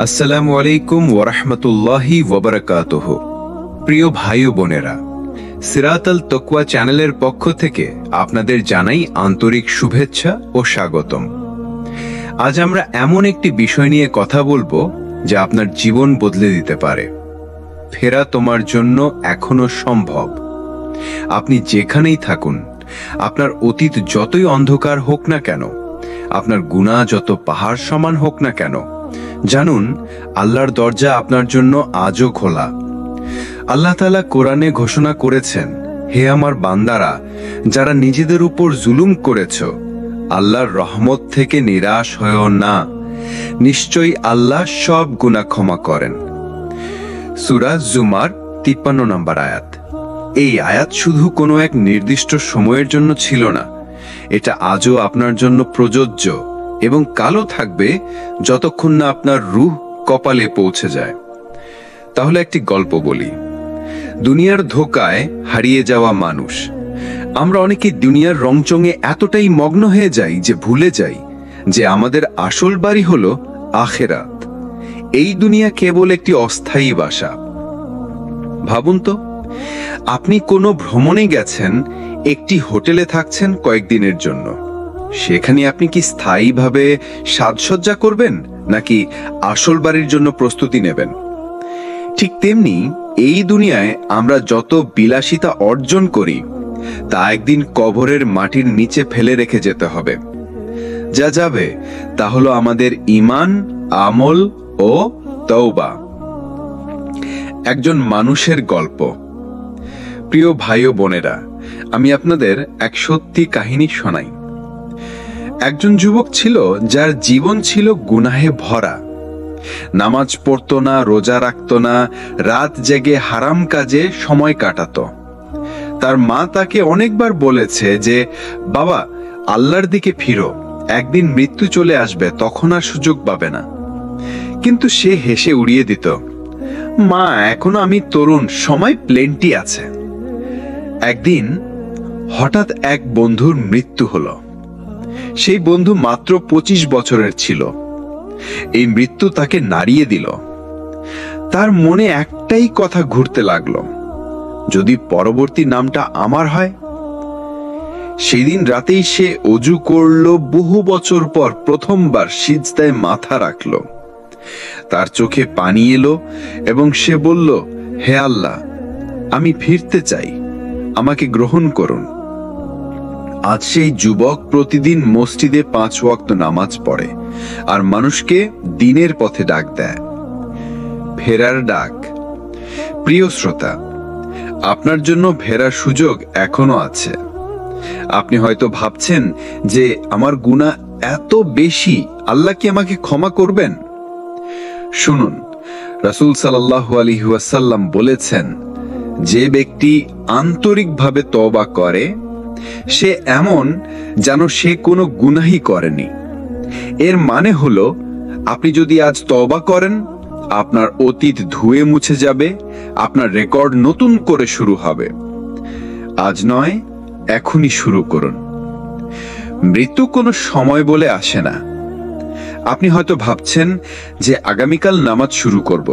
আসসালামু আলাইকুম ওয়া রাহমাতুল্লাহি ওয়া বারাকাতুহু। প্রিয় ভাই ও বোনেরা, সিরাতাল তাকওয়া চ্যানেলের পক্ষ থেকে আপনাদের জানাই আন্তরিক শুভেচ্ছা ও স্বাগতম। আজ আমরা এমন একটি বিষয় নিয়ে কথা বলবো যা আপনার জীবন বদলে দিতে পারে। ফেরা তোমার জন্য এখনো সম্ভব। আপনি যেখানেই থাকুন, আপনার অতীত যতই অন্ধকার হোক না কেন, আপনার গুনাহ যত পাহাড় সমান হোক না কেন, জানুন আল্লাহর দরজা আপনার জন্য আজও খোলা। আল্লাহ তাআলা কোরআনে ঘোষণা করেছেন, হে আমার বান্দারা, যারা নিজেদের উপর জুলুম করেছ, আল্লাহর রহমত থেকে নিরাশ হয়ো না, নিশ্চয়ই আল্লাহ সব গুনাহ ক্ষমা করেন। সূরা জুমার 53 নম্বর আয়াত। এই আয়াত শুধু কোনো এক নির্দিষ্ট সময়ের জন্য ছিল না, এটা আজও আপনার জন্য প্রযোজ্য এবং কালও থাকবে যতক্ষণ না আপনার রূহ কপালে পৌঁছে যায়। তাহলে একটি গল্প বলি। দুনিয়ার ধোকায় হারিয়ে যাওয়া মানুষ। আমরা অনেকে দুনিয়ার রংচঙে এতটাই মগ্ন হয়ে যাই যে ভুলে যাই যে আমাদের আসল বাড়ি হলো আখিরাত। এই দুনিয়া কেবল একটি অস্থায়ী বাসা। ভাবুন তো, আপনি কোনো ভ্রমণে গেছেন, একটি হোটেলে থাকছেন কয়েকদিনের জন্য। সেখানে আপনি কি স্থায়ীভাবে সাজসজ্জা করবেন নাকি আসল বাড়ির জন্য প্রস্তুতি নেবেন? ঠিক তেমনি এই দুনিয়ায় আমরা যত বিলাসিতা অর্জন করি তা একদিন কবরের মাটির নিচে ফেলে রেখে যেতে হবে। যা যাবে তা হলো আমাদের ঈমান, আমল ও তওবা। একজন মানুষের গল্প। প্রিয় ভাই ও বোনেরা, আমি আপনাদের এক সত্যি কাহিনী শোনাই। একজন যুবক ছিল যার জীবন ছিল গুনাহে ভরা। নামাজ পড়তো না, রোজা রাখতো না, রাত জেগে হারাম কাজে সময় কাটাতো। তার মা তাকে অনেকবার বলেছে যে, বাবা, আল্লাহর দিকে ফিরো, একদিন মৃত্যু চলে আসবে, তখন আর সুযোগ পাবে না। কিন্তু সে হেসে উড়িয়ে দিত, মা, এখনো আমি তরুণ, সময় প্লেন্টি আছে। একদিন হঠাৎ এক বন্ধুর মৃত্যু হলো। সেই বন্ধু মাত্র 25 বছরের ছিল। এই মৃত্যু তাকে নাড়িয়ে দিল। তার মনে একটাই কথা ঘুরতে লাগলো, যদি পরবর্তী নামটা আমার হয়। সেদিন রাতেই সে অজু করলো, বহু বছর পর প্রথমবার সিজদায় মাথা রাখলো। তার চোখে পানি এলো এবং সে বলল, হে আল্লাহ, আমি ফিরতে চাই, আমাকে গ্রহণ করুন। আজ সেই যুবক প্রতিদিন মসজিদে 5 ওয়াক্ত নামাজ পড়ে আর মানুষকে দ্বীনের পথে ডাক দেয়। ফেরার ডাক। প্রিয় শ্রোতা, আপনার জন্য ফেরার সুযোগ এখনো আছে। আপনি হয়তো ভাবছেন যে আমার গুনাহ এত বেশি, আল্লাহ কি আমাকে ক্ষমা করবেন? শুনুন, রাসূল সাল্লাল্লাহু আলাইহি ওয়াসাল্লাম বলেছেন, যে ব্যক্তি আন্তরিকভাবে তওবা করে সে এমন যেন সে কোনো গুনাহই করেনি। এর মানে হলো, আপনি যদি আজ তওবা করেন, আপনার অতীত ধুয়ে মুছে যাবে, আপনার রেকর্ড নতুন করে শুরু হবে। আজ নয়, এখনই শুরু করুন। মৃত্যু কোনো সময় বলে আসে না। আপনি হয়তো ভাবছেন যে আগামীকাল নামাজ শুরু করব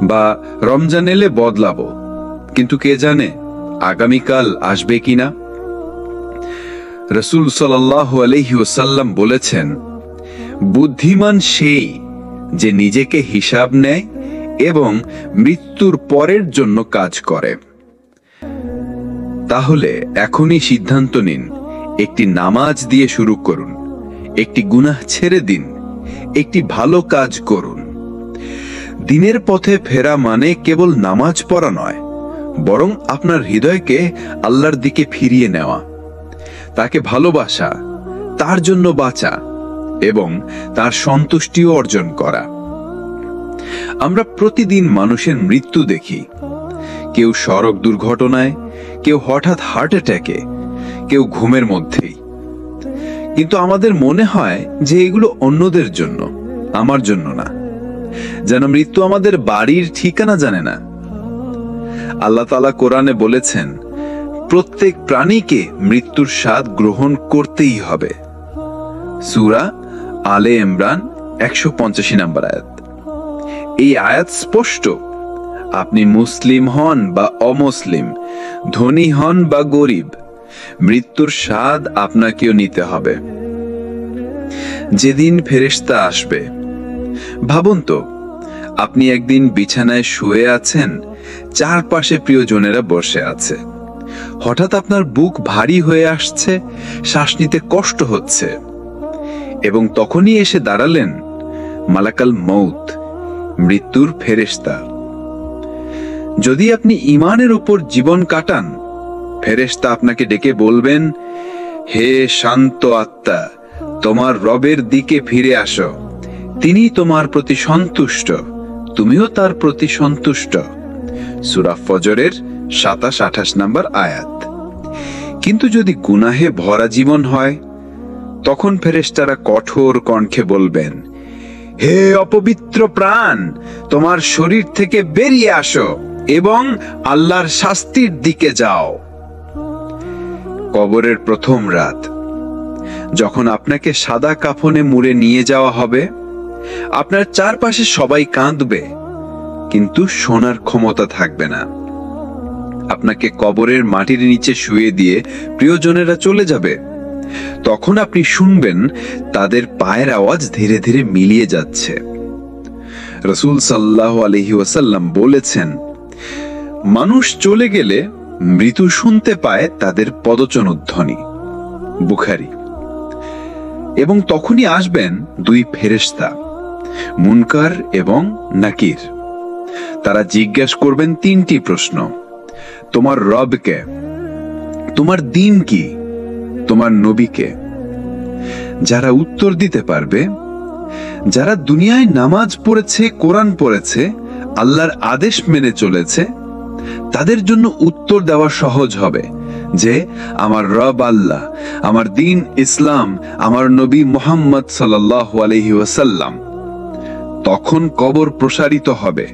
বা রমজান এলে বদলাবো, কিন্তু কে জানে আগামীকাল আসবে কিনা। রাসূল সাল্লাল্লাহু আলাইহি ওয়াসাল্লাম বলেছেন, বুদ্ধিমান সেই যে নিজেকে হিসাব নেয় এবং মৃত্যুর পরের জন্য কাজ করে। তাহলে এখনই সিদ্ধান্ত নিন, একটি নামাজ দিয়ে শুরু করুন, একটি গুনাহ ছেড়ে দিন, একটি ভালো কাজ করুন। দ্বীনের পথে ফেরা মানে কেবল নামাজ পড়া নয়, বরং আপনার হৃদয়কে আল্লাহর দিকে ফিরিয়ে নেওয়া, তাকে ভালোবাসা, তার জন্য বাঁচা এবং তার সন্তুষ্টিও অর্জন করা। আমরা প্রতিদিন মানুষের মৃত্যু দেখি। কেউ সড়ক দুর্ঘটনায়, কেউ হঠাৎ হার্ট অ্যাটাকে, কেউ ঘুমের মধ্যেই। কিন্তু আমাদের মনে হয় যে এগুলো অন্যদের জন্য, আমার জন্য না। যেন মৃত্যু আমাদের বাড়ির ঠিকানা জানে না। আল্লাহ তাআলা কোরআনে বলেছেন, প্রত্যেক প্রাণীকে মৃত্যুর স্বাদ গ্রহণ করতেই হবে। সূরা আলে ইমরান 185 নম্বর আয়াত। এই আয়াত স্পষ্ট। আপনি মুসলিম হন বা অমুসলিম, ধনী হন বা গরিব, মৃত্যুর স্বাদ আপনাকেও নিতে হবে। যেদিন ফেরেশতা আসবে, ভাবুন তো, আপনি একদিন বিছানায় শুয়ে আছেন, চারপাশে প্রিয়জনেরা বসে আছে, হঠাৎ আপনার বুক ভারী হয়ে আসছে, শ্বাস নিতে কষ্ট হচ্ছে, এবং তখনই এসে দাঁড়ালেন মালাকাল মউত, মৃত্যুর ফেরেশতা। যদি আপনি ঈমানের উপর জীবন কাটান, ফেরেশতা আপনাকে ডেকে বলবেন, হে শান্ত আত্মা, তোমার রবের দিকে ফিরে আসো, তিনি তোমার প্রতি সন্তুষ্ট, তুমিও তার প্রতি সন্তুষ্ট। সূরা ফজরের 27-28 নম্বর আয়াত। কিন্তু যদি গুনাহে ভরা জীবন হয়, তখন ফেরেশতারা কঠোর কণ্ঠে বলবেন, হে অপবিত্র প্রাণ, তোমার শরীর থেকে বেরিয়ে আসো এবং আল্লাহর শাস্তির দিকে যাও। কবরের প্রথম রাত, যখন আপনাকে সাদা কাফনে মুড়ে নিয়ে যাওয়া হবে, আপনার চারপাশে সবাই কাঁদবে, কিন্তু শোনার ক্ষমতা থাকবে না। আপনাকে কবরের মাটির নিচে শুয়ে দিয়ে প্রিয়জনেরা চলে যাবে। তখন আপনি শুনবেন তাদের পায়ের আওয়াজ ধীরে ধীরে মিলিয়ে যাচ্ছে। রাসূল সাল্লাল্লাহু আলাইহি ওয়াসাল্লাম বলেছেন, মানুষ চলে গেলে মৃত্যু শুনতে পায় তাদের পদচনধ্বনি। বুখারী। এবং তখনই আসবেন দুই ফেরেশতা, মুনকার এবং নাকির। তারা জিজ্ঞেস করবেন তিনটি প্রশ্ন: তোমার রব কে, তোমার দ্বীন কি, তোমার নবী কে? যারা উত্তর দিতে পারবে, যারা দুনিয়ায় নামাজ পড়েছে, কোরআন পড়েছে, আল্লাহর আদেশ মেনে চলেছে, তাদের জন্য উত্তর দেওয়া সহজ হবে যে আমার রব আল্লাহ, আমার দ্বীন ইসলাম, আমার নবী মুহাম্মদ সাল্লাল্লাহু আলাইহি ওয়াসাল্লাম। তখন কবর প্রসারিত হবে,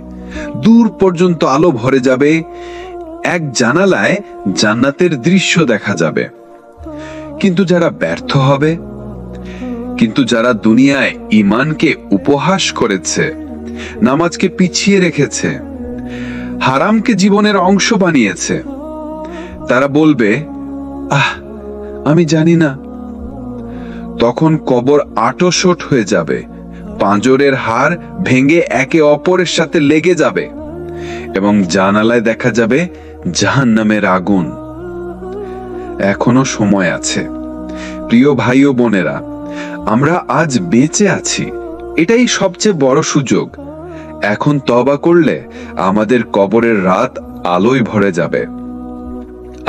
দূর পর্যন্ত আলো ভরে যাবে, এক জানালায় জান্নাতের দৃশ্য দেখা যাবে। কিন্তু যারা ব্যর্থ হবে, কিন্তু যারা দুনিয়ায় ঈমানকে উপহাস করেছে, নামাজকে পিছিয়ে রেখেছে, হারামকে জীবনের অংশ বানিয়েছে, তারা বলবে, আমি জানি না। তখন কবর আঁটশোট হয়ে যাবে, পাঁজরের হাড় ভেঙে একে অপরের সাথে লেগে যাবে এবং জানালায় দেখা যাবে জাহান্নামের আগুন। এখনো সময় আছে। প্রিয় ভাই ও বোনেরা, আমরা আজ বেঁচে আছি, এটাই সবচেয়ে বড় সুযোগ। এখন তওবা করলে আমাদের কবরের রাত আলোয় ভরে যাবে।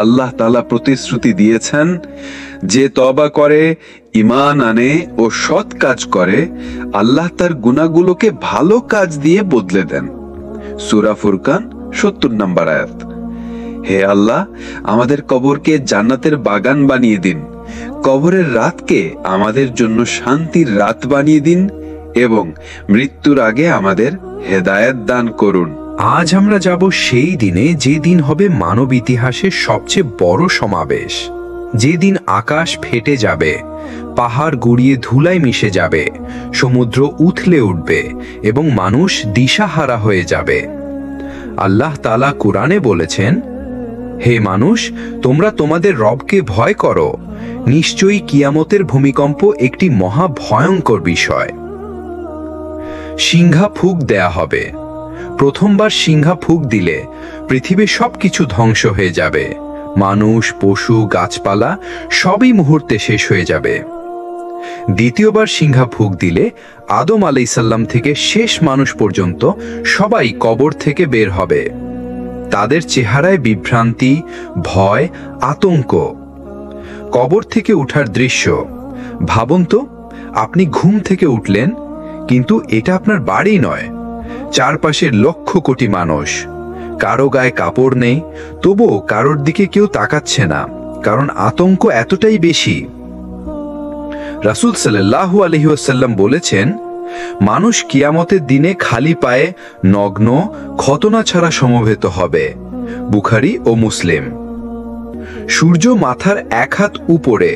আল্লাহ তাআলা প্রতিশ্রুতি দিয়েছেন, যে তওবা করে, ঈমান আনে ও সৎ কাজ করে, আল্লাহ তার গুনাহগুলোকে ভালো কাজ দিয়ে বদলে দেন। সূরা ফুরকান 70 নম্বর আয়াত। হে আল্লাহ, আমাদের কবরকে জান্নাতের বাগান বানিয়ে দিন, কবরের রাতকে আমাদের জন্য শান্তির রাত বানিয়ে দিন এবং মৃত্যুর আগে আমাদের হেদায়েত দান করুন। আজ আমরা যাব সেই দিনে, যে দিন হবে মানব ইতিহাসের সবচেয়ে বড় সমাবেশ, যেদিন আকাশ ফেটে যাবে, পাহাড় গুড়িয়ে ধুলায় মিশে যাবে, সমুদ্র উথলে উঠবে এবং মানুষ দিশাহারা হয়ে যাবে। আল্লাহ তাআলা কুরআনে বলেছেন, হে মানুষ, তোমরা তোমাদের রবকে ভয় করো, নিশ্চয়ই কিয়ামতের ভূমিকম্প একটি মহা ভয়ঙ্কর বিষয়। সিংহা ফুঁক দেয়া হবে। প্রথমবার সিংহা ফুঁক দিলে পৃথিবীর সবকিছু ধ্বংস হয়ে যাবে, মানুষ, পশু, গাছপালা সবই মুহূর্তে শেষ হয়ে যাবে। দ্বিতীয়বার সিংহা ফুঁক দিলে আদম আলাইহিসসালাম থেকে শেষ মানুষ পর্যন্ত সবাই কবর থেকে বের হবে। তাদের চেহারায় বিভ্রান্তি, ভয়, আতঙ্ক। কবর থেকে উঠার দৃশ্য ভাবুন তো, আপনি ঘুম থেকে উঠলেন, কিন্তু এটা আপনার বাড়ি নয়, চারপাশের লক্ষ কোটি মানুষ, কারো গায়ে কাপড় নেই, তবুও কারোর দিকে কেউ তাকাচ্ছে না, কারণ আতঙ্ক এতটাই বেশি। রাসূল সাল্লাল্লাহু আলাইহি ওয়াসাল্লাম বলেছেন, মানুষ কিয়ামতের দিনে খালি পায়ে, নগ্ন, খতনা ছাড়া সমবেত হবে। বুখারী ও মুসলিম। সূর্য মাথার এক হাত উপরে।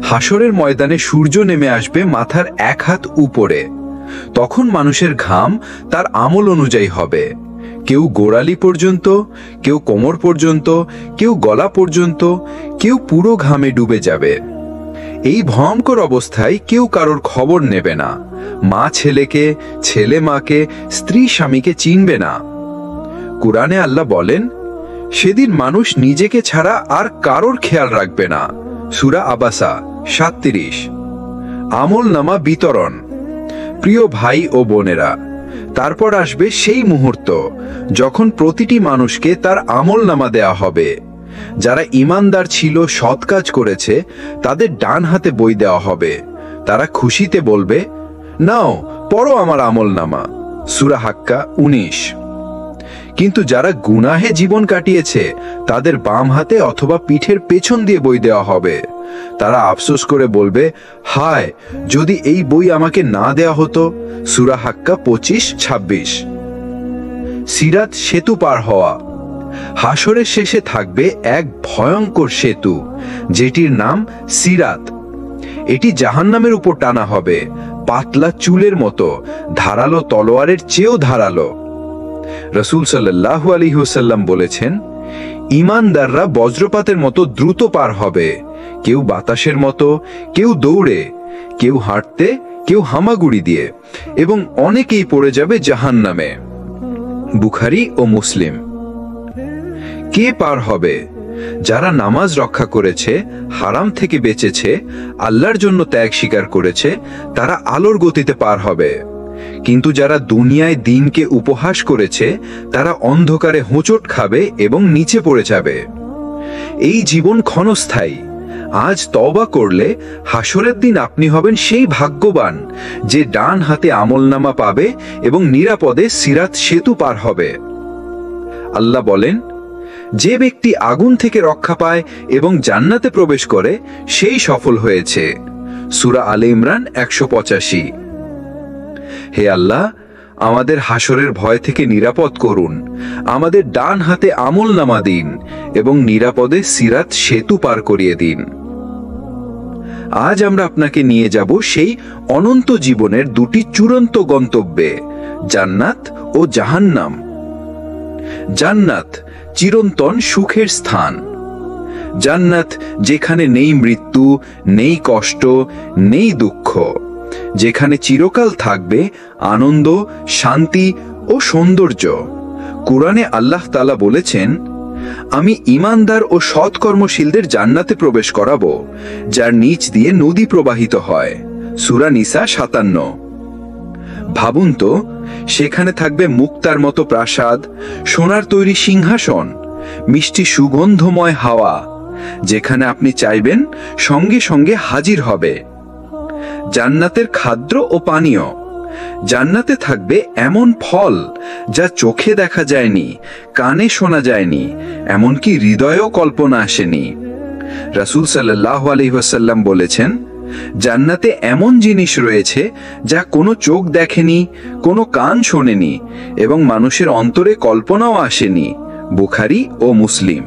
হাসরের ময়দানে সূর্য নেমে আসবে মাথার এক হাত উপরে। তখন মানুষের ঘাম তার আমল অনুযায়ী হবে, কেউ গোড়ালি পর্যন্ত, কেউ কোমর পর্যন্ত, কেউ গলা পর্যন্ত, কেউ পুরো ঘামে ডুবে যাবে। এই ভয়ঙ্কর অবস্থায় কেউ কারোর খবর নেবে না, মা ছেলেকে, ছেলে মাকে, স্ত্রী স্বামীকে চিনবে না। কুরআনে আল্লাহ বলেন, সেদিন মানুষ নিজেকে ছাড়া আর কারোর খেয়াল রাখবে না। সূরা আবাসা 37। আমল নামা বিতরণ। প্রিয় ভাই ও বোনেরা, তারপর আসবে সেই মুহূর্ত যখন প্রতিটি মানুষকে তার আমল নামা দেয়া হবে। যারা ঈমানদার ছিল, সৎ কাজ করেছে, তাদের ডান হাতে বই দেওয়া হবে। তারা খুশিতে বলবে, নাও পড়ো আমার আমল নামা। সূরা হাক্কা 19। কিন্তু যারা গুনাহে জীবন কাটিয়েছে, তাদের বাম হাতে অথবা পিঠের পেছন দিয়ে বই দেওয়া হবে। তারা আফসোস করে বলবে, হায়, যদি এই বই আমাকে না দেয়া হতো। সূরা হাক্কা 25-26। সিরাত সেতু পার হওয়া। হাসরের শেষে থাকবে এক ভয়ঙ্কর সেতু, যেটির নাম সিরাত। এটি জাহান্নামের উপর টানা হবে, পাতলা চুলের মতো, ধারালো তলোয়ারের চেয়েও ধারালো। রাসূল সাল্লাল্লাহু আলাইহি ওয়াসাল্লাম বলেছেন, ঈমানদাররা বজ্রপাতের মতো দ্রুত পার হবে, কেউ বাতাসের মতো, কেউ দৌড়ে, কেউ হাঁটতে, কেউ হামাগুড়ি দিয়ে, এবং অনেকেই পড়ে যাবে জাহান্নামে। বুখারী ও মুসলিম। কে পার হবে? যারা নামাজ রক্ষা করেছে, হারাম থেকে বেঁচেছে, আল্লাহর জন্য ত্যাগ স্বীকার করেছে, তারা আলোর গতিতে পার হবে। কিন্তু যারা দুনিয়ায় দ্বীনকে উপহাস করেছে, তারা অন্ধকারে হোঁচট খাবে এবং নিচে পড়ে যাবে। এই জীবন ক্ষণস্থায়ী। আজ তওবা করলে হাসরের দিন আপনি হবেন সেই ভাগ্যবান যে ডান হাতে আমলনামা পাবে এবং নিরাপদে সিরাত সেতু পার হবে। আল্লাহ বলেন, যে ব্যক্তি আগুন থেকে রক্ষা পায় এবং জান্নাতে প্রবেশ করে, সেই সফল হয়েছে। সূরা আলে ইমরান 185। হে আল্লাহ, আমাদের হাসরের ভয় থেকে নিরাপদ করুন, আমাদের ডান হাতে আমলনামা দিন এবং নিরাপদে সিরাত সেতু পার করিয়ে দিন। আজ আমরা আপনাকে নিয়ে যাব সেই অনন্ত জীবনের দুটি চূড়ান্ত গন্তব্যে, জান্নাত ও জাহান্নাম। জান্নাত চিরন্তন সুখের স্থান। জান্নাত যেখানে নেই মৃত্যু, নেই কষ্ট, নেই দুঃখ, যেখানে চিরকাল থাকবে আনন্দ, শান্তি ও সৌন্দর্য। কুরআনে আল্লাহ তাআলা বলেছেন, আমি ঈমানদার ও সৎকর্মশীলদের জান্নাতে প্রবেশ করাবো, যার নিচ দিয়ে নদী প্রবাহিত হয়। সূরা নিসা 57। ভাবুন তো, সেখানে থাকবে মুক্তার মতো প্রাসাদ, সোনার তৈরি সিংহাসন, মিষ্টি সুগন্ধময় হাওয়া, যেখানে আপনি চাইবেন সঙ্গে সঙ্গে হাজির হবে। জান্নাতের খাদ্য ও পানীয়। জান্নাতে থাকবে এমন ফল যা চোখে দেখা যায়নি, কানে শোনা যায়নি, এমনকি হৃদয়েও কল্পনা আসেনি। রাসূল সাল্লাল্লাহু আলাইহি ওয়াসাল্লাম বলেছেন, জান্নাতে এমন জিনিস রয়েছে যা কোনো চোখ দেখেনি, কোনো কান শোনেনি এবং মানুষের অন্তরে কল্পনাও আসেনি। বুখারী ও মুসলিম।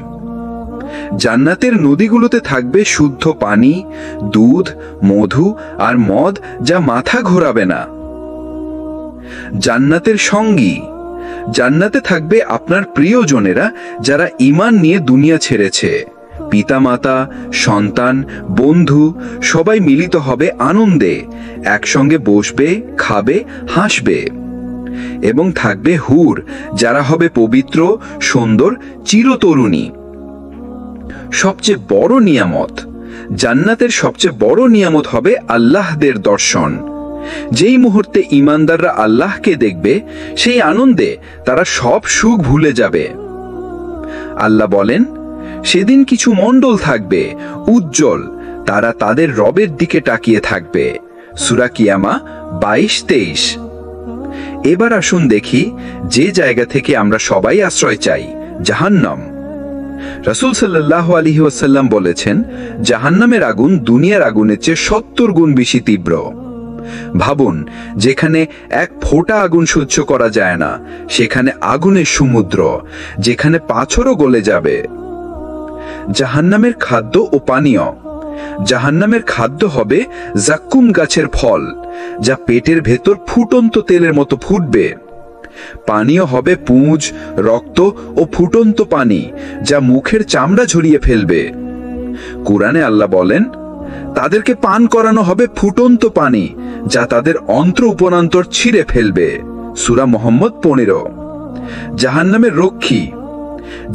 জান্নাতের নদীগুলোতে থাকবে শুদ্ধ পানি, দুধ, মধু আর মদ যা মাথা ঘোরাবে না। জান্নাতের সঙ্গী। জান্নাতে থাকবে আপনার প্রিয়জনেরা যারা ঈমান নিয়ে দুনিয়া ছেড়েছে। পিতামাতা, সন্তান, বন্ধু সবাই মিলিত হবে আনন্দে, একসঙ্গে বসবে, খাবে, হাসবে। এবং থাকবে হুর, যারা হবে পবিত্র, সুন্দর, চিরতরুণী। সবচেয়ে বড় নিয়ামত, জান্নাতের সবচেয়ে বড় নিয়ামত হবে আল্লাহদের দর্শন। যেই মুহূর্তে ঈমানদাররা আল্লাহকে দেখবে, সেই আনন্দে তারা সব সুখ ভুলে যাবে। আল্লাহ বলেন, সেদিন কিছু মণ্ডল থাকবে উজ্জ্বল, তারা তাদের রবের দিকে তাকিয়ে থাকবে। সূরা কিয়ামা 22-23। এবার আসুন দেখি যে জায়গা থেকে আমরা সবাই আশ্রয় চাই, জাহান্নাম। রাসূল সাল্লাল্লাহু আলাইহি ওয়াসাল্লাম বলেছেন, জাহান্নামের আগুন দুনিয়ার আগুনের চেয়ে 70 গুণ বেশি তীব্র। ভাবুন, যেখানে এক ফোঁটা আগুন সহ্য করা যায় না, সেখানে আগুনের সমুদ্র, যেখানে পাথরও গলে যাবে। জাহান্নামের খাদ্য ও পানীয়। জাহান্নামের খাদ্য হবে জাক্কুম গাছের ফল, যা পেটের ভেতর ফুটন্ত তেলের মতো ফুটবে। পানীয় হবে পুঁজ, রক্ত ও ফুটন্ত পানি, যা মুখের চামড়া ঝরিয়ে ফেলবে। কুরআনে আল্লাহ বলেন, তাদেরকে পান করানো হবে ফুটন্ত পানি, যা তাদের অন্ত্র উপনান্তর ছিঁড়ে ফেলবে। সূরা মুহাম্মদ 15।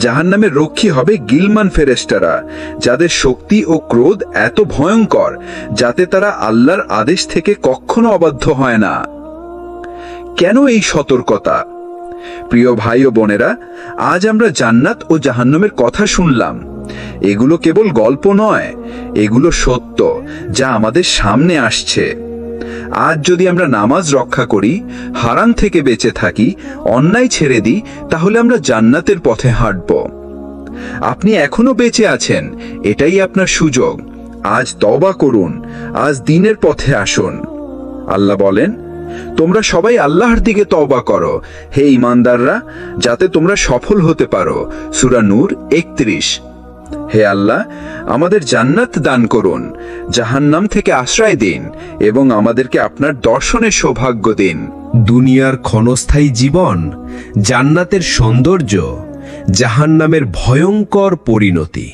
জাহান্নামের রক্ষী হবে গিলমান ফেরেশতারা, যাদের শক্তি ও ক্রোধ এত ভয়ঙ্কর যাতে তারা আল্লাহর আদেশ থেকে কখনো অবাধ্য হয় না। কেন এই সতর্কতা? প্রিয় ভাই ও বোনেরা, আজ আমরা জান্নাত ও জাহান্নামের কথা শুনলাম। এগুলো কেবল গল্প নয়, এগুলো সত্য যা আমাদের সামনে আসছে। আজ যদি আমরা নামাজ রক্ষা করি, হারাম থেকে বেঁচে থাকি, অন্যায় ছেড়ে দিই, তাহলে আমরা জান্নাতের পথে হাঁটব। আপনি এখনো বেঁচে আছেন, এটাই আপনার সুযোগ। আজ তওবা করুন, আজ দ্বীনের পথে আসুন। আল্লাহ বলেন, তোমরা সবাই আল্লাহর দিকে তওবা করো হে ঈমানদাররা, যাতে তোমরা সফল হতে পারো। সূরা নূর 31। হে আল্লাহ, আমাদের জান্নাত দান করুন, জাহান্নাম থেকে আশ্রয় দিন এবং আমাদেরকে আপনার দর্শনের সৌভাগ্য দিন। দুনিয়ার ক্ষণস্থায়ী জীবন, জান্নাতের সৌন্দর্য, জাহান্নামের ভয়ঙ্কর পরিণতি।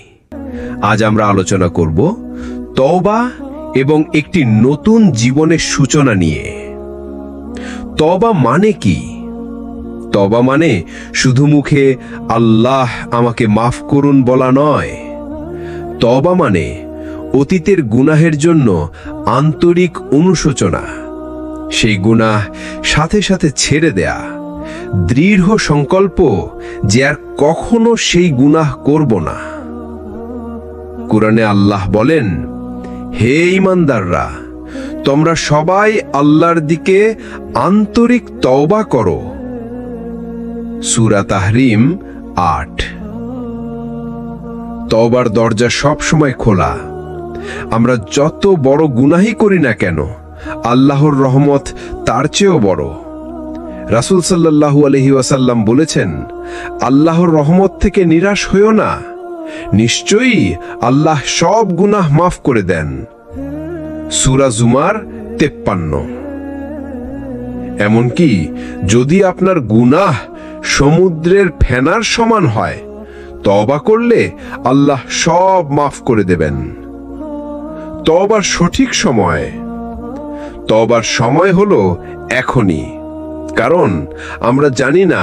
আজ আমরা আলোচনা করব তওবা এবং একটি নতুন জীবনের সূচনা নিয়ে। তওবা মানে কি? তওবা মানে শুধু মুখে আল্লাহ আমাকে মাফ করুন বলা নয়। তওবা মানে অতীতের গুনাহের জন্য আন্তরিক অনুশোচনা, সেই গুনাহ সাথে সাথে ছেড়ে দেয়া, দৃঢ় সংকল্প যে আর কখনো সেই গুনাহ করব না। কুরআনে আল্লাহ বলেন, হে ঈমানদাররা, তোমরা সবাই আল্লাহর দিকে আন্তরিক তওবা করো। সূরা তাহরিম 8। তওবার দরজা সব সময় খোলা। আমরা যত বড় গুনাহই করি না কেন, আল্লাহর রহমত তার চেয়েও বড়। রাসূল সাল্লাল্লাহু আলাইহি ওয়াসাল্লাম বলেছেন, আল্লাহর রহমত থেকে নিরাশ হইও না, নিশ্চয়ই আল্লাহ সব গুনাহ মাফ করে দেন। সূরা জুমার 53। এমনকি যদি আপনার গুনাহ সমুদ্রের ফেনার সমান হয়, তওবা করলে আল্লাহ সব মাফ করে দেবেন। তওবার সঠিক সময়। তওবার সময় হলো এখনই, কারণ আমরা জানি না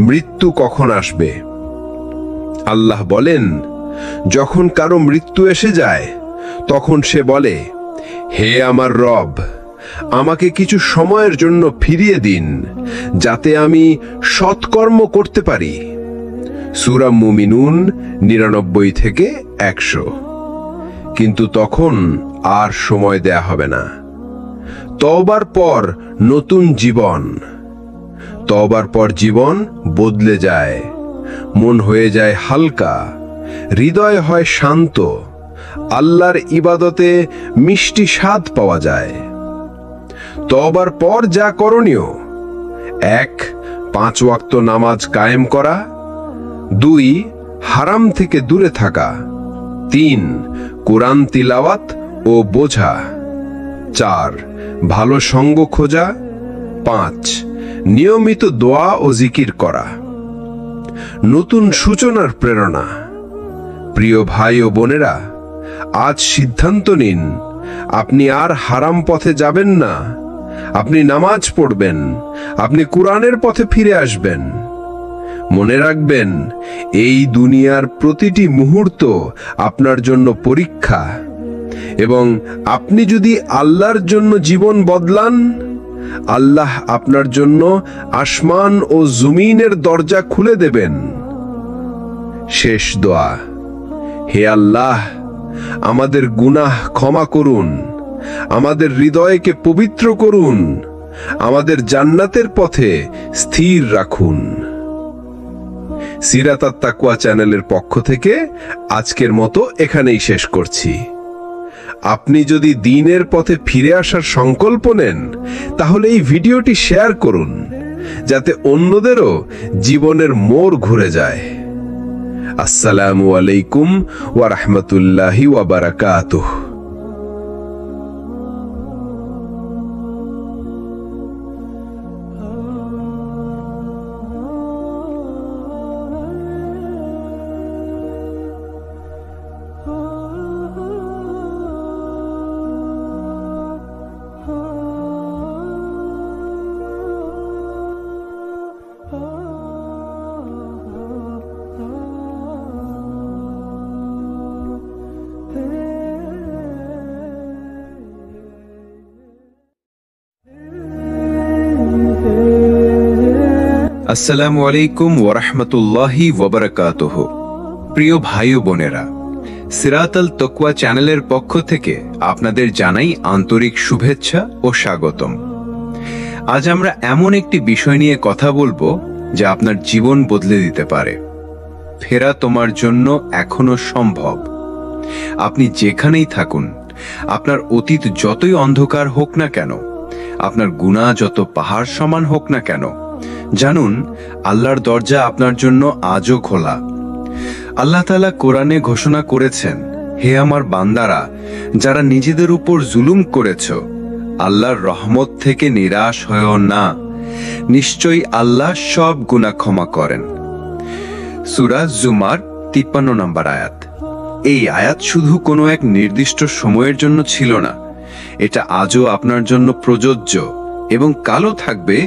মৃত্যু কখন আসবে। আল্লাহ বলেন, যখন কারো মৃত্যু এসে যায়, তখন সে বলে, হে আমার রব, আমাকে কিছু সময়ের জন্য ফিরিয়ে দিন, যাতে আমি সৎকর্ম করতে পারি। সূরা মুমিনুন 99 থেকে 100। কিন্তু তখন আর সময় দেয়া হবে না। তওবার পর নতুন জীবন। তওবার পর জীবন বদলে যায়। মন হয়ে যায় হালকা, হৃদয় হয় শান্ত, আল্লাহর ইবাদতে মিষ্টি স্বাদ পাওয়া যায়। তওবার পর যা করণীয়: 1. 5 ওয়াক্ত নামাজ কায়েম করা। 2. হারাম থেকে দূরে থাকা। 3. কুরআন তিলাওয়াত ও বোঝা। 4. ভালো সঙ্গ খোঁজা। 5. নিয়মিত দোয়া ও জিকির করা। নতুন সূচনার প্রেরণা। প্রিয় ভাই ও বোনেরা, আজ সিদ্ধান্ত নিন, আপনি আর হারাম পথে যাবেন না। আপনি নামাজ পড়বেন, আপনি কুরআনের পথে ফিরে আসবেন। মনে রাখবেন, এই দুনিয়ার প্রতিটি মুহূর্ত আপনার জন্য পরীক্ষা, এবং আপনি যদি আল্লাহর জন্য জীবন বদলান, আল্লাহ আপনার জন্য আসমান ও জমিনের দরজা খুলে দেবেন। শেষ দোয়া: হে আল্লাহ, আমাদের গুনাহ ক্ষমা করুন, আমাদের হৃদয়কে পবিত্র করুন, আমাদের জান্নাতের পথে স্থির রাখুন। সিরাত আত-তাকওয়া চ্যানেলের পক্ষ থেকে আজকের মতো এখানেই শেষ করছি। আপনি যদি দ্বীনের পথে ফিরে আসার সংকল্প নেন, তাহলে এই ভিডিওটি শেয়ার করুন, যাতে অন্যদেরও জীবনের মোড় ঘুরে যায়। আসসালামু আলাইকুম ওয়া রাহমাতুল্লাহি ওয়া বারাকাতুহু। আসসালামু আলাইকুম ওরহমতুল্লাহি ওবরাকাতুহু। প্রিয় ভাই ও বোনেরা, সিরাতাল তকওয়া চ্যানেলের পক্ষ থেকে আপনাদের জানাই আন্তরিক শুভেচ্ছা ও স্বাগতম। আজ আমরা এমন একটি বিষয় নিয়ে কথা বলবো যা আপনার জীবন বদলে দিতে পারে। ফেরা তোমার জন্য এখনো সম্ভব। আপনি যেখানেই থাকুন, আপনার অতীত যতই অন্ধকার হোক না কেন, আপনার গুনাহ যত পাহাড় সমান হোক না কেন, জানুন আল্লাহর দরজা আপনার জন্য আজও খোলা। আল্লাহ তাআলা কোরআনে ঘোষণা করেছেন, হে আমার বান্দারা, যারা নিজেদের উপর জুলুম করেছ, আল্লাহর রহমত থেকে নিরাশ হয়েও না, নিশ্চয়ই আল্লাহ সব গুনাহ ক্ষমা করেন। সূরা জুমার 53 নম্বর আয়াত। এই আয়াত শুধু কোনো এক নির্দিষ্ট সময়ের জন্য ছিল না, এটা আজও আপনার জন্য প্রযোজ্য এবং কালও থাকবে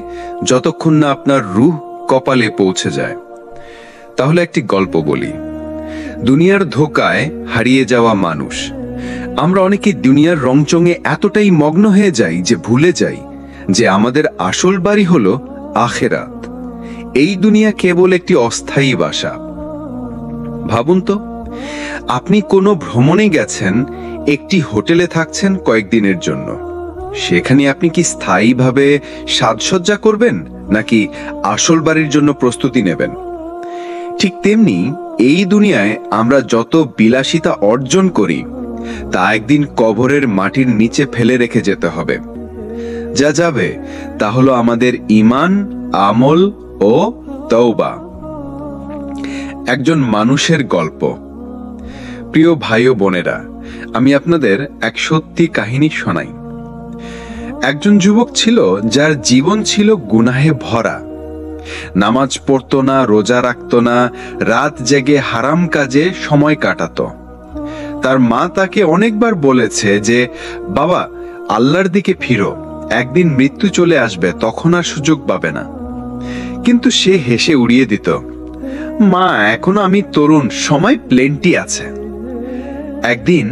যতক্ষণ না আপনার রূহ কপালে পৌঁছে যায়। তাহলে একটি গল্প বলি। দুনিয়ার ধোকায় হারিয়ে যাওয়া মানুষ। আমরা অনেকে দুনিয়ার রংচঙে এতটাই মগ্ন হয়ে যাই যে ভুলে যাই যে আমাদের আসল বাড়ি হলো আখিরাত। এই দুনিয়া কেবল একটি অস্থায়ী বাসা। ভাবুন তো, আপনি কোনো ভ্রমণে গেছেন, একটি হোটেলে থাকছেন কয়েকদিনের জন্য। সেখানে আপনি কি স্থায়ীভাবে সাজসজ্জা করবেন নাকি আসল বাড়ির জন্য প্রস্তুতি নেবেন? ঠিক তেমনি এই দুনিয়ায় আমরা যত বিলাসিতা অর্জন করি তা একদিন কবরের মাটির নিচে ফেলে রেখে যেতে হবে। যা যাবে তা হলো আমাদের ঈমান, আমল ও তওবা। একজন মানুষের গল্প। প্রিয় ভাই ও বোনেরা, আমি আপনাদের এক সত্যি কাহিনী শোনাই। একজন যুবক ছিল যার জীবন ছিল গুনাহে ভরা। নামাজ পড়তো না, রোজা রাখতো না, রাত জেগে হারাম কাজে সময় কাটাতো। তার মা তাকে অনেকবার বলেছে যে, বাবা, আল্লাহর দিকে ফিরো, একদিন মৃত্যু চলে আসবে, তখন আর সুযোগ পাবে না। কিন্তু সে হেসে উড়িয়ে দিত, মা, এখনো আমি তরুণ, সময় প্লেন্টি আছে। একদিন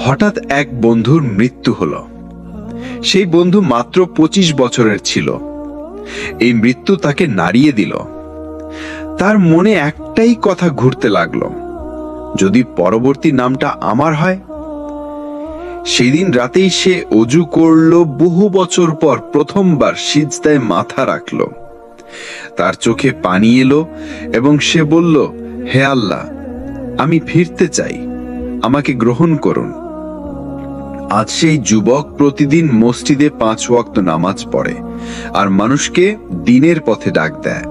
হঠাৎ এক বন্ধুর মৃত্যু হলো। সেই বন্ধু মাত্র 25 বছরের ছিল। এই মৃত্যু তাকে নাড়িয়ে দিল। তার মনে একটাই কথা ঘুরতে লাগলো, যদি পরবর্তী নামটা আমার হয়। সেদিন রাতেই সে অজু করলো, বহু বছর পর প্রথমবার সিজদায় মাথা রাখলো। তার চোখে পানি এলো এবং সে বলল, হে আল্লাহ, আমি ফিরতে চাই, আমাকে গ্রহণ করুন। আজ সেই যুবক প্রতিদিন মসজিদে 5 ওয়াক্ত নামাজ পড়ে আর মানুষকে দ্বীনের পথে ডাক দেয়।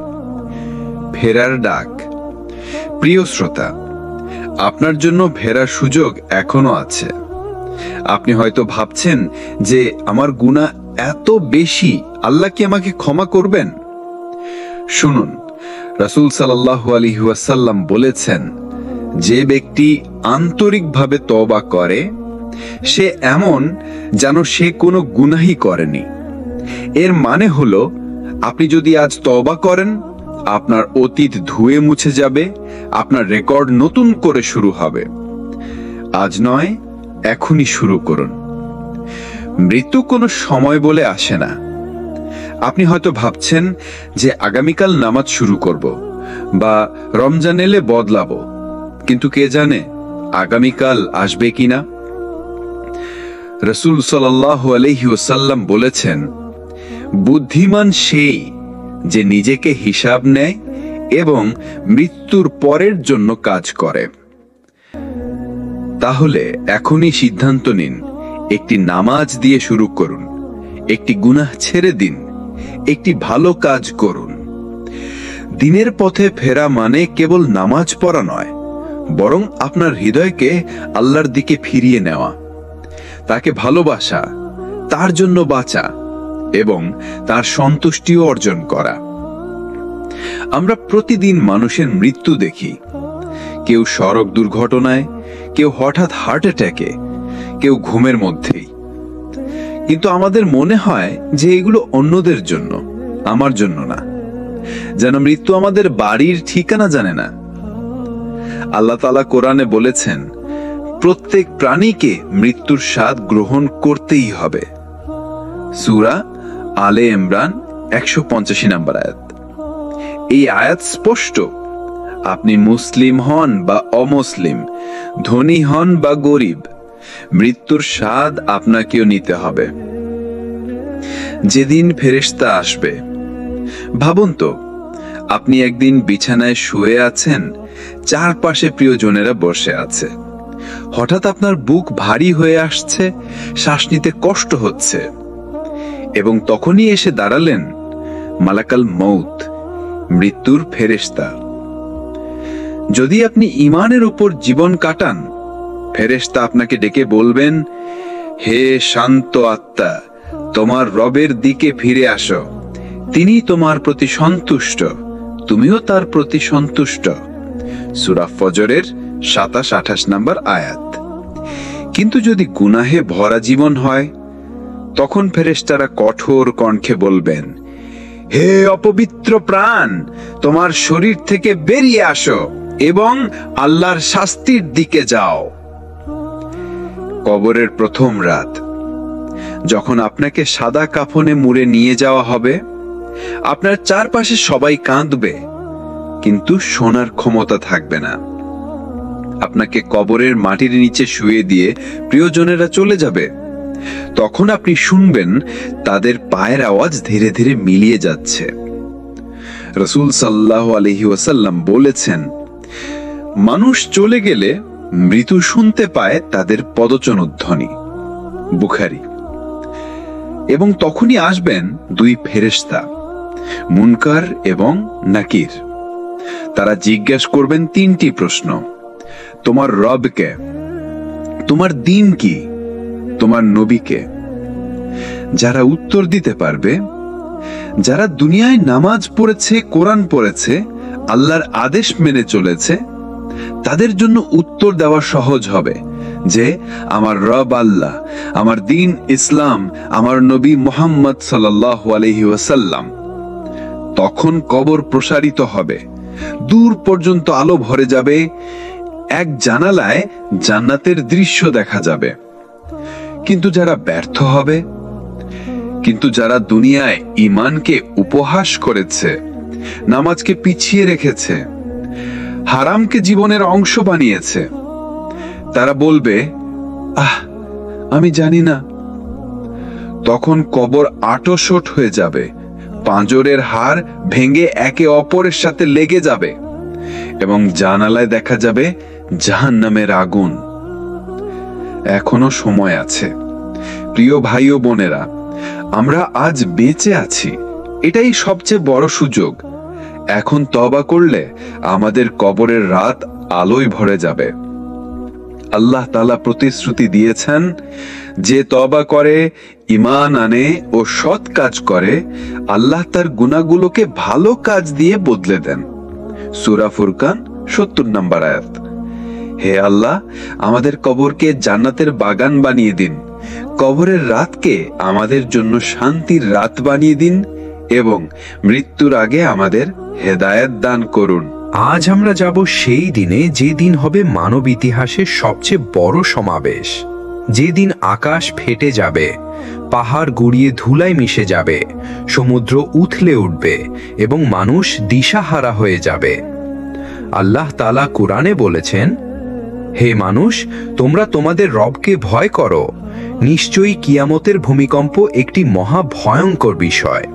ফেরার ডাক। প্রিয় শ্রোতা, আপনার জন্য ফেরার সুযোগ এখনো আছে। আপনি হয়তো ভাবছেন যে আমার গুনাহ এত বেশি, আল্লাহ কি আমাকে ক্ষমা করবেন? শুনুন, রাসূল সাল্লাল্লাহু আলাইহি ওয়াসাল্লাম বলেছেন, যে ব্যক্তি আন্তরিকভাবে তওবা করে সে এমন যেন সে কোনো গুনাহই করেনি। এর মানে হলো, আপনি যদি আজ তওবা করেন, আপনার অতীত ধুয়ে মুছে যাবে, আপনার রেকর্ড নতুন করে শুরু হবে। আজ নয়, এখনই শুরু করুন। মৃত্যু কোনো সময় বলে আসে না। আপনি হয়তো ভাবছেন যে আগামীকাল নামাজ শুরু করব বা রমজান এলে বদলাবো, কিন্তু কে জানে আগামীকাল আসবে কিনা। রাসূল সাল্লাল্লাহু আলাইহি ওয়াসাল্লাম বলেছেন, বুদ্ধিমান সেই যে নিজেকে হিসাব নেয় এবং মৃত্যুর পরের জন্য কাজ করে। তাহলে এখনই সিদ্ধান্ত নিন, একটি নামাজ দিয়ে শুরু করুন, একটি গুনাহ ছেড়ে দিন, একটি ভালো কাজ করুন। দ্বীনের পথে ফেরা মানে কেবল নামাজ পড়া নয়, বরং আপনার হৃদয়কে আল্লাহর দিকে ফিরিয়ে নেওয়া, তাকে ভালোবাসা, তার জন্য বাঁচা এবং তার সন্তুষ্টিও অর্জন করা। আমরা প্রতিদিন মানুষের মৃত্যু দেখি। কেউ সড়ক দুর্ঘটনায়, কেউ হঠাৎ হার্ট অ্যাটাকে, কেউ ঘুমের মধ্যেই। কিন্তু আমাদের মনে হয় যে এগুলো অন্যদের জন্য, আমার জন্য না। যেন মৃত্যু আমাদের বাড়ির ঠিকানা জানে না। আল্লাহ তাআলা কোরআনে বলেছেন, প্রত্যেক প্রাণীকে মৃত্যুর স্বাদ গ্রহণ করতেই হবে। সূরা আলে ইমরান 185 নম্বর আয়াত। এই আয়াত স্পষ্ট। আপনি মুসলিম হন বা অমুসলিম, ধনী হন বা গরিব, মৃত্যুর স্বাদ আপনাকেও নিতে হবে। যেদিন ফেরেশতা আসবে, ভাবুন তো, আপনি একদিন বিছানায় শুয়ে আছেন, চারপাশে প্রিয়জনেরা বসে আছে, হঠাৎ আপনার বুক ভারী হয়ে আসছে, শ্বাস নিতে কষ্ট হচ্ছে, এবং তখনই এসে দাঁড়ালেন মালাকাল মউত, মৃত্যুর ফেরেশতা। যদি আপনি ঈমানের উপর জীবন কাটান, ফেরেশতা আপনাকে ডেকে বলবেন, হে শান্ত আত্মা, তোমার রবের দিকে ফিরে আসো, তিনি তোমার প্রতি সন্তুষ্ট, তুমিও তার প্রতি সন্তুষ্ট। সূরা ফজরের 27-28 নম্বর আয়াত। কিন্তু যদি গুনাহে ভরা জীবন হয়, তখন ফেরেশতারা কঠোর কণ্ঠে বলবেন, হে অপবিত্র প্রাণ, তোমার শরীর থেকে বেরিয়ে আসো এবং আল্লাহর শাস্তির দিকে যাও। কবরের প্রথম রাত, যখন আপনাকে সাদা কাফনে মুড়ে নিয়ে যাওয়া হবে, আপনার চারপাশে সবাই কাঁদবে, কিন্তু শোনার ক্ষমতা থাকবে না। আপনাকে কবরের মাটির নিচে শুয়ে দিয়ে প্রিয়জনেরা চলে যাবে। তখন আপনি শুনবেন তাদের পায়ের আওয়াজ ধীরে ধীরে মিলিয়ে যাচ্ছে। রাসূল সাল্লাল্লাহু আলাইহি ওয়াসাল্লাম বলেছেন, মানুষ চলে গেলে মৃত্যু শুনতে পায় তাদের পদচনধ্বনি। বুখারী। এবং তখনই আসবেন দুই ফেরেশতা, মুনকার এবং নাকির। তারা জিজ্ঞাসা করবেন তিনটি প্রশ্ন: তোমার রবকে, তোমার দ্বীন কি, তোমার নবীকে। যারা উত্তর দিতে পারবে, যারা দুনিয়ায় নামাজ পড়েছে, কোরআন পড়েছে, আল্লাহর আদেশ মেনে চলেছে, তাদের জন্য উত্তর দেওয়া সহজ হবে যে আমার রব আল্লাহ, আমার দ্বীন ইসলাম, আমার নবী মুহাম্মদ সাল্লাল্লাহু আলাইহি ওয়াসাল্লাম। তখন কবর প্রসারিত হবে, দূর পর্যন্ত আলো ভরে যাবে, এক জানালায় জান্নাতের দৃশ্য দেখা যাবে। কিন্তু যারা ব্যর্থ হবে, কিন্তু যারা দুনিয়ায় ঈমানকে উপহাস করেছে, নামাজকে পিছিয়ে রেখেছে, হারামকে জীবনের অংশ বানিয়েছে, তারা বলবে, আমি জানি না। তখন কবর আঁটশোট হয়ে যাবে, পাঁজরের হাড় ভেঙে একে অপরের সাথে লেগে যাবে এবং জানালায় দেখা যাবে জাহান্নামের আগুন। এখনো সময় আছে। প্রিয় ভাই ও বোনেরা, আমরা আজ বেঁচে আছি, এটাই সবচেয়ে বড় সুযোগ। এখন তওবা করলে আমাদের কবরের রাত আলোয় ভরে যাবে। আল্লাহ তাআলা প্রতিশ্রুতি দিয়েছেন, যে তওবা করে, ঈমান আনে ও সৎ কাজ করে, আল্লাহ তার গুনাহগুলোকে ভালো কাজ দিয়ে বদলে দেন। সূরা ফুরকান 70 নম্বর আয়াত। হে আল্লাহ, আমাদের কবরকে জান্নাতের বাগান বানিয়ে দিন, কবরের রাতকে আমাদের জন্য শান্তির রাত বানিয়ে দিন এবং মৃত্যুর আগে আমাদের হেদায়েত দান করুন। আজ আমরা যাব সেই দিনে, যে দিন হবে মানব ইতিহাসের সবচেয়ে বড় সমাবেশ, যেদিন আকাশ ফেটে যাবে, পাহাড় গুড়িয়ে ধুলায় মিশে যাবে, সমুদ্র উথলে উঠবে এবং মানুষ দিশাহারা হয়ে যাবে। আল্লাহ তাআলা কুরআনে বলেছেন, হে মানুষ, তোমরা তোমাদের রবকে ভয় করো, নিশ্চয়ই কিয়ামতের ভূমিকম্প একটি মহা ভয়ঙ্কর বিষয়।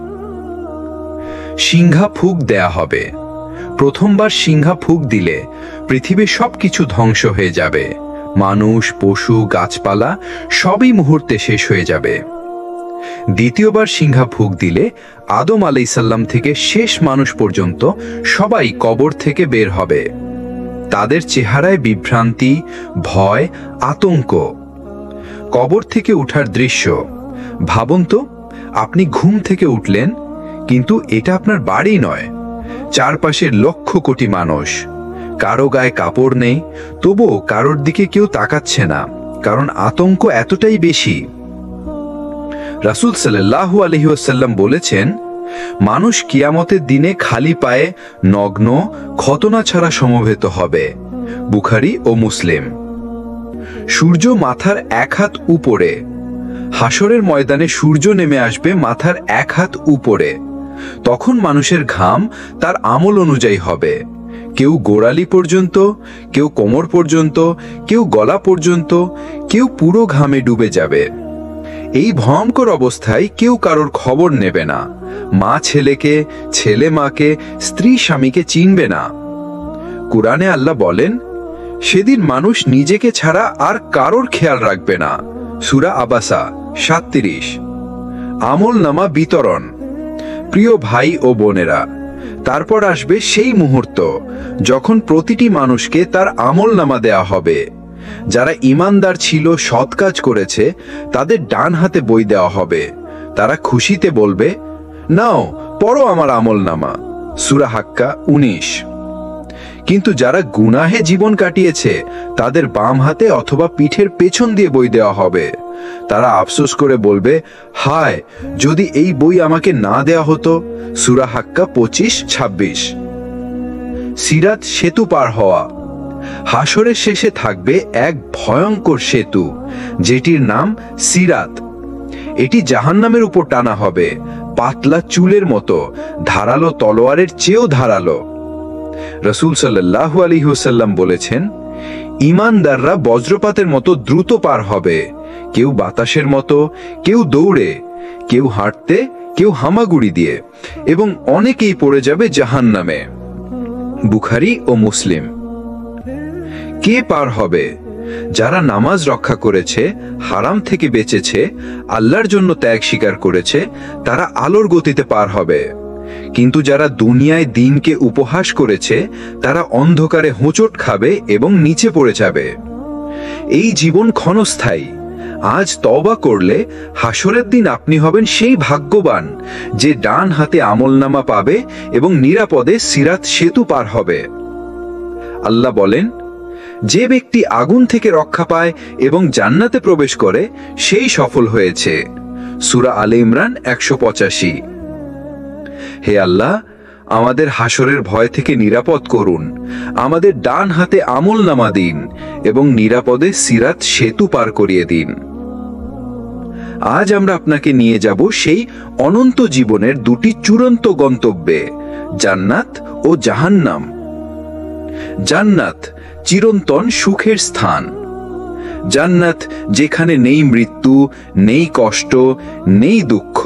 সিংহা ফুঁক দেয়া হবে। প্রথমবার সিংহা ফুঁক দিলে পৃথিবীর সবকিছু ধ্বংস হয়ে যাবে, মানুষ, পশু, গাছপালা সবই মুহূর্তে শেষ হয়ে যাবে। দ্বিতীয়বার সিংহা ফুঁক দিলে আদম আলাইহিসসালাম থেকে শেষ মানুষ পর্যন্ত সবাই কবর থেকে বের হবে। তাদের চেহারায় বিভ্রান্তি, ভয়, আতঙ্ক। কবর থেকে ওঠার দৃশ্য ভাবুন তো, আপনি ঘুম থেকে উঠলেন, কিন্তু এটা আপনার বাড়ি নয়, চারপাশের লক্ষ কোটি মানুষ, কারো গায়ে কাপড় নেই, তবুও কারোর দিকে কেউ তাকাচ্ছে না, কারণ আতঙ্ক এতটাই বেশি। রাসূল সাল্লাল্লাহু আলাইহি ওয়াসাল্লাম বলেছেন, মানুষ কিয়ামতের দিনে খালি পায়ে, নগ্ন, খতনা ছাড়া সমবেত হবে। বুখারী ও মুসলিম। সূর্য মাথার এক হাত উপরে। হাসরের ময়দানে সূর্য নেমে আসবে মাথার এক হাত উপরে। তখন মানুষের ঘাম তার আমল অনুযায়ী হবে। কেউ গোড়ালি পর্যন্ত, কেউ কোমর পর্যন্ত, কেউ গলা পর্যন্ত, কেউ পুরো ঘামে ডুবে যাবে। এই ভয়ঙ্কর অবস্থায় কেউ কারোর খবর নেবে না। মা ছেলেকে, ছেলে মাকে, স্ত্রী স্বামীকে চিনবে না। কুরআনে আল্লাহ বলেন, সেদিন মানুষ নিজেকে ছাড়া আর কারোর খেয়াল রাখবে না। সূরা আবাসা 37। আমল নামা বিতরণ। প্রিয় ভাই ও বোনেরা, তারপর আসবে সেই মুহূর্ত যখন প্রতিটি মানুষকে তার আমল নামা দেয়া হবে। যারা ঈমানদার ছিল, সৎ কাজ করেছে, তাদের ডান হাতে বই দেওয়া হবে। তারা খুশিতে বলবে, নাও পড়ো আমার আমল নামা। সূরা হাক্কা 19। কিন্তু যারা গুনাহে জীবন কাটিয়েছে, তাদের বাম হাতে অথবা পিঠের পেছন দিয়ে বই দেওয়া হবে। তারা আফসোস করে বলবে, হায়, যদি এই বই আমাকে না দেয়া হতো। সূরা হাক্কা 25-26। সিরাত সেতু পার হওয়া। হাসরের শেষে থাকবে এক ভয়ঙ্কর সেতু, যেটির নাম সিরাত। এটি জাহান্নামের উপর টানা হবে, পাতলা চুলের মতো, ধারালো তলোয়ারের চেয়েও ধারালো। রাসূল সাল্লাল্লাহু আলাইহি ওয়াসাল্লাম বলেছেন, ঈমানদাররা বজ্রপাতের মতো দ্রুত পার হবে। কেউ বাতাসের মতো, কেউ দৌড়ে, কেউ হাঁটতে, কেউ হামাগুড়ি দিয়ে, এবং অনেকেই পড়ে যাবে জাহান্নামে। বুখারী ও মুসলিম। কে পার হবে? যারা নামাজ রক্ষা করেছে, হারাম থেকে বেঁচেছে, আল্লাহর জন্য ত্যাগ স্বীকার করেছে, তারা আলোর গতিতে পার হবে। কিন্তু যারা দুনিয়ায় দিনকে উপহাস করেছে, তারা অন্ধকারে হোঁচট খাবে এবং নিচে পড়ে যাবে। এই জীবন ক্ষণস্থায়ী। আজ তওবা করলে হাসরের দিন আপনি হবেন সেই ভাগ্যবান যে ডান হাতে আমলনামা পাবে এবং নিরাপদে সিরাত সেতু পার হবে। আল্লাহ বলেন, যে ব্যক্তি আগুন থেকে রক্ষা পায় এবং জান্নাতে প্রবেশ করে, সেই সফল হয়েছে। সূরা আলে ইমরান 185। হে আল্লাহ, আমাদের হাসরের ভয় থেকে নিরাপদ করুন। আমাদের ডান হাতে আমলনামা দিন এবং নিরাপদে সিরাত সেতু পার করিয়ে দিন। আজ আমরা আপনাকে নিয়ে যাব সেই অনন্ত জীবনের দুটি চূড়ান্ত গন্তব্যে, জান্নাত ও জাহান্নাম। জান্নাত চিরন্তন সুখের স্থান। জান্নাত যেখানে নেই মৃত্যু, নেই কষ্ট, নেই দুঃখ,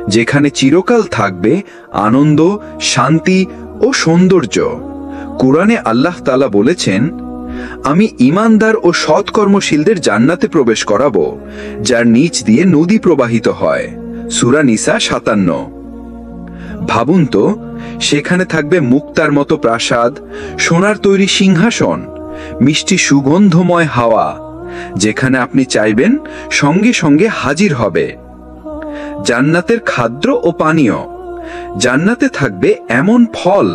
যেখানে চিরকাল থাকবে আনন্দ, শান্তি ও সৌন্দর্য। কুরআনে আল্লাহ তাআলা বলেছেন, আমি ঈমানদার ও সৎকর্মশীলদের জান্নাতে প্রবেশ করাবো, যার নিচ দিয়ে নদী প্রবাহিত হয়। সূরা নিসা 57। ভাবুন তো, সেখানে থাকবে মুক্তার মতো প্রাসাদ, সোনার তৈরি সিংহাসন, মিষ্টি সুগন্ধময় হাওয়া, যেখানে আপনি চাইবেন সঙ্গে সঙ্গে হাজির হবে। জান্নাতের খাদ্য ও পানীয়। জান্নাতে থাকবে এমন ফল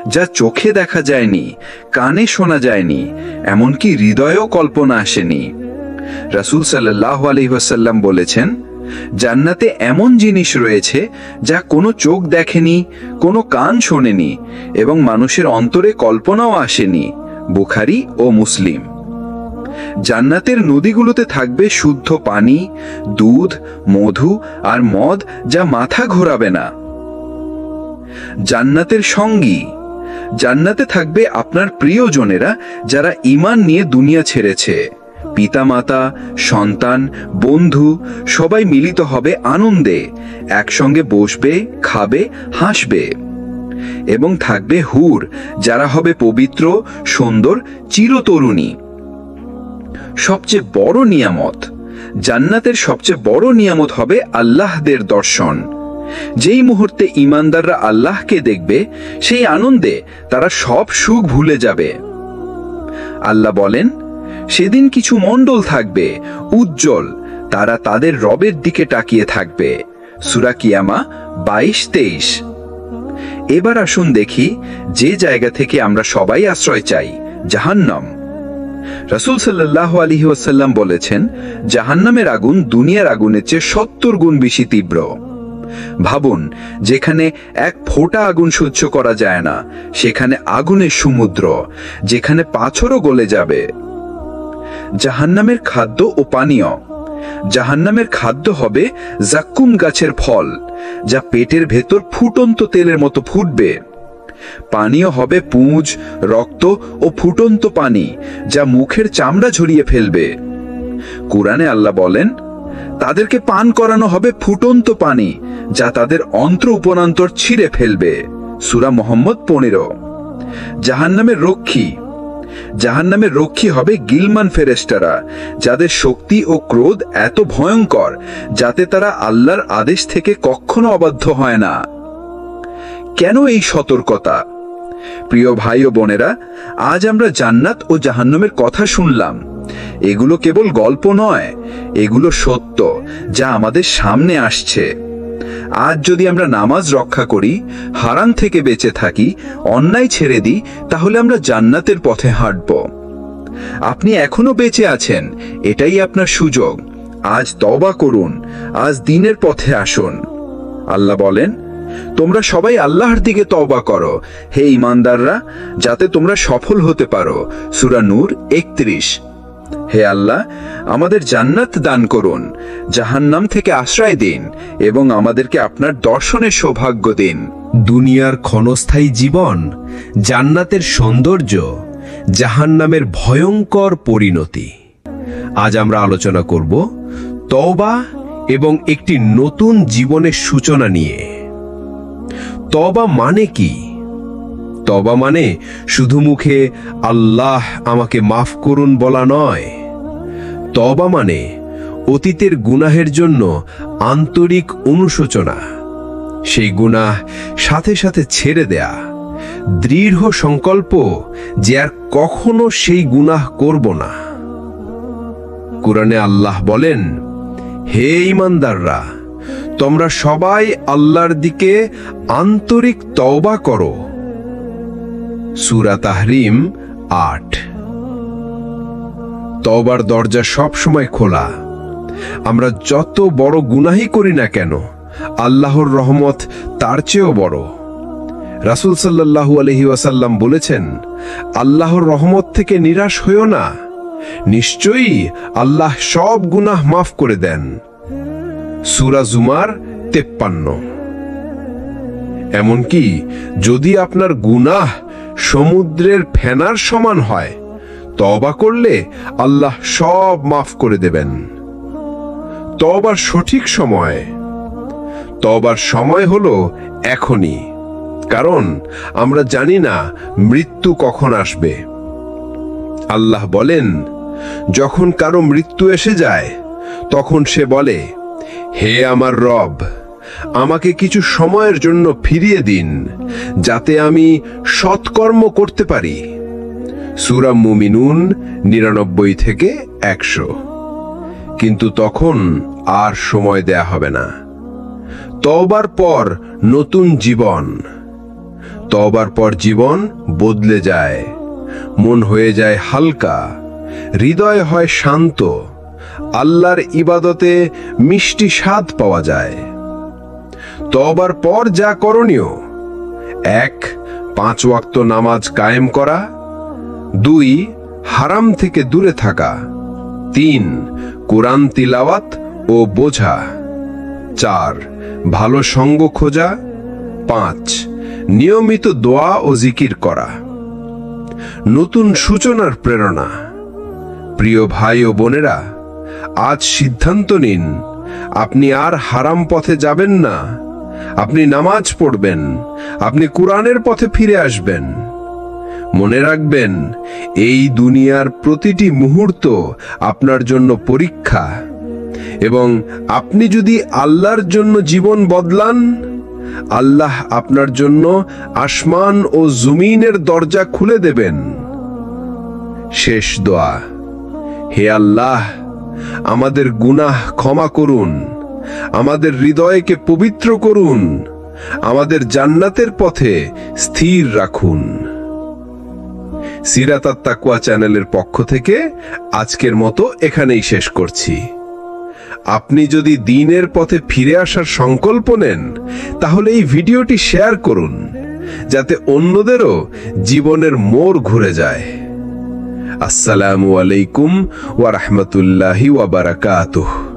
যা চোখে দেখা যায়নি, কানে শোনা যায়নি, এমনকি হৃদয়েও কল্পনা আসেনি। রাসূল সাল্লাল্লাহু আলাইহি ওয়াসাল্লাম বলেছেন, জান্নাতে এমন জিনিস রয়েছে যা কোনো চোখ দেখেনি, কোনো কান শোনেনি এবং মানুষের অন্তরে কল্পনাও আসেনি। বুখারী ও মুসলিম। জান্নাতের নদীগুলোতে থাকবে শুদ্ধ পানি, দুধ, মধু আর মদ যা মাথা ঘোরাবে না। জান্নাতের সঙ্গী। জান্নাতে থাকবে আপনার প্রিয়জনেরা যারা ঈমান নিয়ে দুনিয়া ছেড়েছে। পিতামাতা, সন্তান, বন্ধু সবাই মিলিত হবে আনন্দে, একসঙ্গে বসবে, খাবে, হাসবে। এবং থাকবে হুর, যারা হবে পবিত্র, সুন্দর, চিরতরুণী। সবচেয়ে বড় নিয়ামত, জান্নাতের সবচেয়ে বড় নিয়ামত হবে আল্লাহদের দর্শন। যেই মুহূর্তে ঈমানদাররা আল্লাহকে দেখবে, সেই আনন্দে তারা সব সুখ ভুলে যাবে। আল্লাহ বলেন, সেদিন কিছু মণ্ডল থাকবে উজ্জ্বল, তারা তাদের রবের দিকে তাকিয়ে থাকবে। সূরা কিয়ামা 22-23। এবার আসুন দেখি যে জায়গা থেকে আমরা সবাই আশ্রয় চাই, জাহান্নাম। রাসূল সাল্লাল্লাহু আলাইহি ওয়াসাল্লাম বলেছেন, জাহান্নামের আগুন দুনিয়ার আগুনের চেয়ে 70 গুণ বেশি তীব্র। ভাবুন, যেখানে এক ফোঁটা আগুন সহ্য করা যায় না, সেখানে আগুনের সমুদ্র, যেখানে পাথরও গলে যাবে। জাহান্নামের খাদ্য ও পানীয়। জাহান্নামের খাদ্য হবে জাক্কুম গাছের ফল, যা পেটের ভেতর ফুটন্ত তেলের মতো ফুটবে। পানীয় হবে পুঁজ, রক্ত ও ফুটন্ত পানি, যা মুখের চামড়া ঝরিয়ে ফেলবে। কুরআনে আল্লাহ বলেন, তাদেরকে পান করানো হবে ফুটন্ত পানি, যা তাদের অন্ত্র উপনান্তর ছিঁড়ে ফেলবে। সূরা মুহাম্মদ 15। জাহান্নামের রক্ষী হবে গিলমান ফেরেশতারা, যাদের শক্তি ও ক্রোধ এত ভয়ঙ্কর যাতে তারা আল্লাহর আদেশ থেকে কখনো অবাধ্য হয় না। কেন এই সতর্কতা? প্রিয় ভাই ও বোনেরা, আজ আমরা জান্নাত ও জাহান্নামের কথা শুনলাম। এগুলো কেবল গল্প নয়, এগুলো সত্য যা আমাদের সামনে আসছে। আজ যদি আমরা নামাজ রক্ষা করি, হারাম থেকে বেঁচে থাকি, অন্যায় ছেড়ে দিই, তাহলে আমরা জান্নাতের পথে হাঁটব। আপনি এখনো বেঁচে আছেন, এটাই আপনার সুযোগ। আজ তওবা করুন, আজ দ্বীনের পথে আসুন। আল্লাহ বলেন, তোমরা সবাই আল্লাহর দিকে তওবা করো হে ঈমানদাররা, যাতে তোমরা সফল হতে পারো। সূরা নূর 31। হে আল্লাহ, আমাদের জান্নাত দান করুন, জাহান্নাম থেকে আশ্রয় দিন এবং আমাদেরকে আপনার দর্শনের সৌভাগ্য দিন। দুনিয়ার ক্ষণস্থায়ী জীবন, জান্নাতের সৌন্দর্য, জাহান্নামের ভয়ঙ্কর পরিণতি। আজ আমরা আলোচনা করব তওবা এবং একটি নতুন জীবনের সূচনা নিয়ে। তওবা মানে কি? তওবা মানে শুধু মুখে আল্লাহ আমাকে মাফ করুন বলা নয়। তওবা মানে অতীতের গুনাহের জন্য আন্তরিক অনুশোচনা, সেই গুনাহ সাথে সাথে ছেড়ে দেয়া, দৃঢ় সংকল্প যে আর কখনো সেই গুনাহ করব না। কুরআনে আল্লাহ বলেন, হে ঈমানদাররা, তোমরা সবাই আল্লাহর দিকে আন্তরিক তওবা করো। সূরা তাহরিম 8। তওবার দরজা সব সময় খোলা। আমরা যত বড় গুনাহই করি না কেন, আল্লাহর রহমত তার চেয়েও বড়। রাসূল সাল্লাল্লাহু আলাইহি ওয়াসাল্লাম বলেছেন, আল্লাহর রহমত থেকে নিরাশ হইও না, নিশ্চয়ই আল্লাহ সব গুনাহ মাফ করে দেন। সূরা জুমার 53। এমনকি যদি আপনার গুনাহ সমুদ্রের ফেনার সমান হয়, তওবা করলে আল্লাহ সব মাফ করে দেবেন। তওবার সঠিক সময়, তওবার সময় হলো এখনই, কারণ আমরা জানি না মৃত্যু কখন আসবে। আল্লাহ বলেন, যখন কারো মৃত্যু এসে যায়, তখন সে বলে, হে আমার রব, আমাকে কিছু সময়ের জন্য ফিরিয়ে দিন, যাতে আমি সৎকর্ম করতে পারি। সূরা মুমিনুন 99 থেকে 100। কিন্তু তখন আর সময় দেয়া হবে না। তওবার পর নতুন জীবন। তওবার পর জীবন বদলে যায়, মন হয়ে যায় হালকা, হৃদয় হয় শান্ত, আল্লাহর ইবাদতে মিষ্টি স্বাদ পাওয়া যায়। তওবার পর যা করণীয়: 1. 5 ওয়াক্ত নামাজ কায়েম করা। 2. হারাম থেকে দূরে থাকা। 3. কুরআন তিলাওয়াত ও বোঝা। 4. ভালো সঙ্গ খোঁজা। 5. নিয়মিত দোয়া ও জিকির করা। নতুন সূচনার প্রেরণা। প্রিয় ভাই ও বোনেরা, আজ সিদ্ধান্ত নিন, আপনি আর হারাম পথে যাবেন না। আপনি নামাজ পড়বেন, আপনি কুরআনের পথে ফিরে আসবেন। মনে রাখবেন, এই দুনিয়ার প্রতিটি মুহূর্ত আপনার জন্য পরীক্ষা, এবং আপনি যদি আল্লাহর জন্য জীবন বদলান, আল্লাহ আপনার জন্য আসমান ও জমিনের দরজা খুলে দেবেন। শেষ দোয়া: হে আল্লাহ, আমাদের গুনাহ ক্ষমা করুন, আমাদের হৃদয়কে পবিত্র করুন, আমাদের জান্নাতের পথে স্থির রাখুন। সিরাত আত-তাকওয়া চ্যানেলের পক্ষ থেকে আজকের মতো এখানেই শেষ করছি। আপনি যদি দ্বীনের পথে ফিরে আসার সংকল্প নেন, তাহলে এই ভিডিওটি শেয়ার করুন, যাতে অন্যদেরও জীবনের মোড় ঘুরে যায়। আসসালামু আলাইকুম ওয়া রাহমাতুল্লাহি ওয়া বারাকাতুহু।